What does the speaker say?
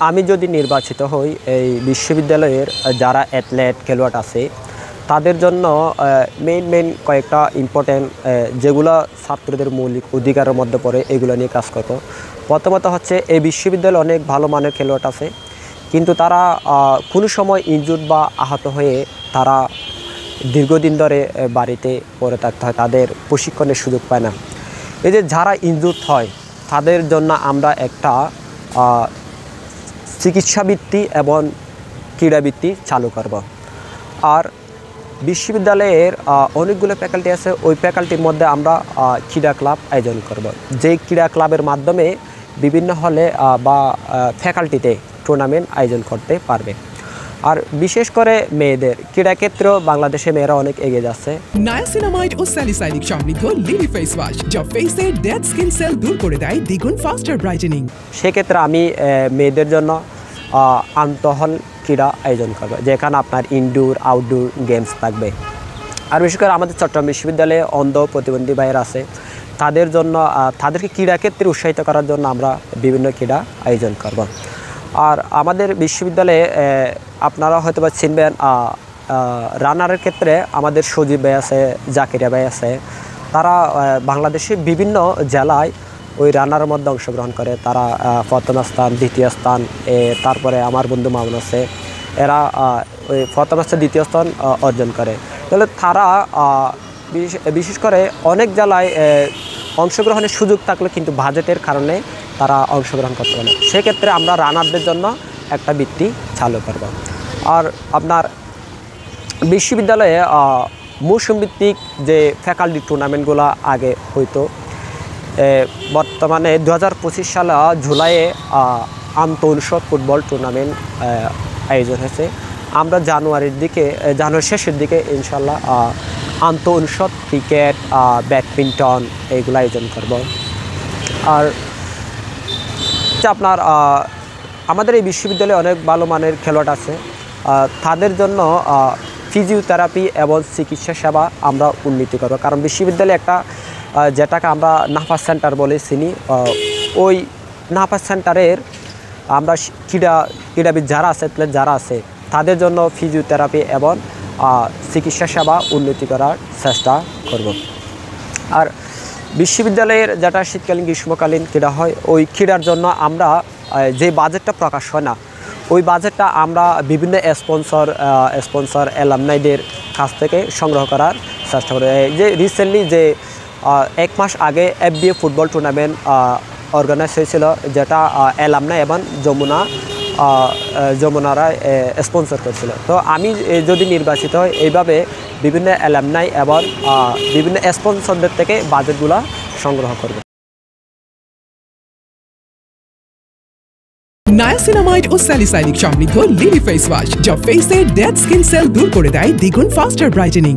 আমি যদি নির্বাচিত হই এই বিশ্ববিদ্যালয়ের যারা অ্যাথলেট খেলোয়াড় আছে তাদের জন্য মেইন কয়েকটা ইম্পর্টেন্ট যেগুলো ছাত্রদের মৌলিক অধিকারের মধ্যে পড়ে এগুলো নিয়ে কাজ করব। প্রথমত হচ্ছে এই বিশ্ববিদ্যালয়ে অনেক ভালো মানের খেলোয়াড় আছে, কিন্তু তারা কোনো সময় ইনজুর্ড বা আহত হয়ে তারা দীর্ঘদিন ধরে বাড়িতে পড়ে থাকতে হয়, তাদের প্রশিক্ষণের সুযোগ পায় না। এই যে যারা ইনজুর্ড হয় তাদের জন্য আমরা একটা চিকিৎসাবৃত্তি এবং ক্রীড়াবৃত্তি চালু করব। আর বিশ্ববিদ্যালয়ের অনেকগুলো ফ্যাকাল্টি আছে, ওই ফ্যাকাল্টির মধ্যে আমরা ক্রীড়া ক্লাব আয়োজন করব। যেই ক্রীড়া ক্লাবের মাধ্যমে বিভিন্ন হলে বা ফ্যাকাল্টিতে টুর্নামেন্ট আয়োজন করতে পারবে। আর বিশেষ করে মেয়েদের ক্রীড়াক্ষেত্রেও বাংলাদেশে মেয়েরা অনেক এগিয়ে যাচ্ছে। নায়াসিনামাইড ও স্যালিসাইলিক সমৃদ্ধ লিলি ফেস ওয়াশ যা ফেসের ডেড স্কিন সেল দূর করে দেয় দ্বিগুণ ফাস্টার ব্রাইটেনিং। সেক্ষেত্রে আমি মেয়েদের জন্য আন্তঃহল ক্রীড়া আয়োজন করব, যেখানে আপনার ইনডোর আউটডোর গেমস থাকবে। আর বিশেষ করে আমাদের চট্টগ্রাম বিশ্ববিদ্যালয়ে অন্ধ প্রতিবন্ধী ভাইয়েরা আছে, তাদের জন্য তাদেরকে ক্রীড়াক্ষেত্রে উৎসাহিত করার জন্য আমরা বিভিন্ন ক্রীড়া আয়োজন করব। আর আমাদের বিশ্ববিদ্যালয়ে আপনারা হয়তো বা চিনবেন রানারের ক্ষেত্রে আমাদের সজীব ভাই আছে, জাকিরিয়া ভাই আছে, তারা বাংলাদেশের বিভিন্ন জেলায় ওই রানারের মধ্যে অংশগ্রহণ করে। তারা প্রথম স্থান, দ্বিতীয় স্থান, তারপরে আমার বন্ধু মামুন আছে, এরা ওই প্রথম স্থান দ্বিতীয় স্থান অর্জন করে। তাহলে তারা বিশেষ করে অনেক জেলায় অংশগ্রহণের সুযোগ থাকলে কিন্তু বাজেটের কারণে তারা অংশগ্রহণ করতে পারে না। সেক্ষেত্রে আমরা রানারদের জন্য একটা বৃত্তি চালু করব। আর আপনার বিশ্ববিদ্যালয়ে মৌসুম ভিত্তিক যে ফ্যাকাল্টি টুর্নামেন্টগুলো আগে হইতো, বর্তমানে 2025 সালে জুলাইয়ে আন্তঃ-অনুষদ ফুটবল টুর্নামেন্ট আয়োজন হয়েছে। আমরা জানুয়ারির শেষের দিকে ইনশাল্লাহ আন্তঃ-অনুষদ ক্রিকেট, ব্যাডমিন্টন এইগুলো আয়োজন করব। আর আপনার আমাদের এই বিশ্ববিদ্যালয়ে অনেক ভালো মানের খেলোয়াড় আছে, তাদের জন্য ফিজিওথেরাপি এবং চিকিৎসা সেবা আমরা উন্নতি করব। কারণ বিশ্ববিদ্যালয়ে একটা যেটাকে আমরা নাফাস সেন্টার বলে চিনি, ওই নাফাস সেন্টারের আমরা ক্রীড়াবিদ যারা আছে তাদের জন্য ফিজিওথেরাপি এবং চিকিৎসা সেবা উন্নতি করার চেষ্টা করব। আর বিশ্ববিদ্যালয়ের যেটা শীতকালীন গ্রীষ্মকালীন ক্রীড়া হয়, ওই ক্রীড়ার জন্য আমরা যে বাজেটটা প্রকাশ হয় না, ওই বাজেটটা আমরা বিভিন্ন স্পন্সর অ্যালামনাইদের কাছ থেকে সংগ্রহ করার চেষ্টা করি। যে রিসেন্টলি যে 1 মাস আগে FBA ফুটবল টুর্নামেন্ট অর্গানাইজ হয়েছিল, যেটা অ্যালামনাই এবং যমুনারা স্পন্সর করেছিল। তো আমি যদি নির্বাচিত হয়, এইভাবে বিভিন্ন অ্যালামনাই এবং বিভিন্ন স্পন্সরদের থেকে বাজেটগুলো সংগ্রহ করব। নায়াসিনামাইড ও স্যালিসাইলিক সমৃদ্ধ লিলি ফেস ওয়াশ যা ফেসের ডেড স্কিন সেল দূর করে দেয় দ্বিগুণ ফাস্টার ব্রাইটেনিং।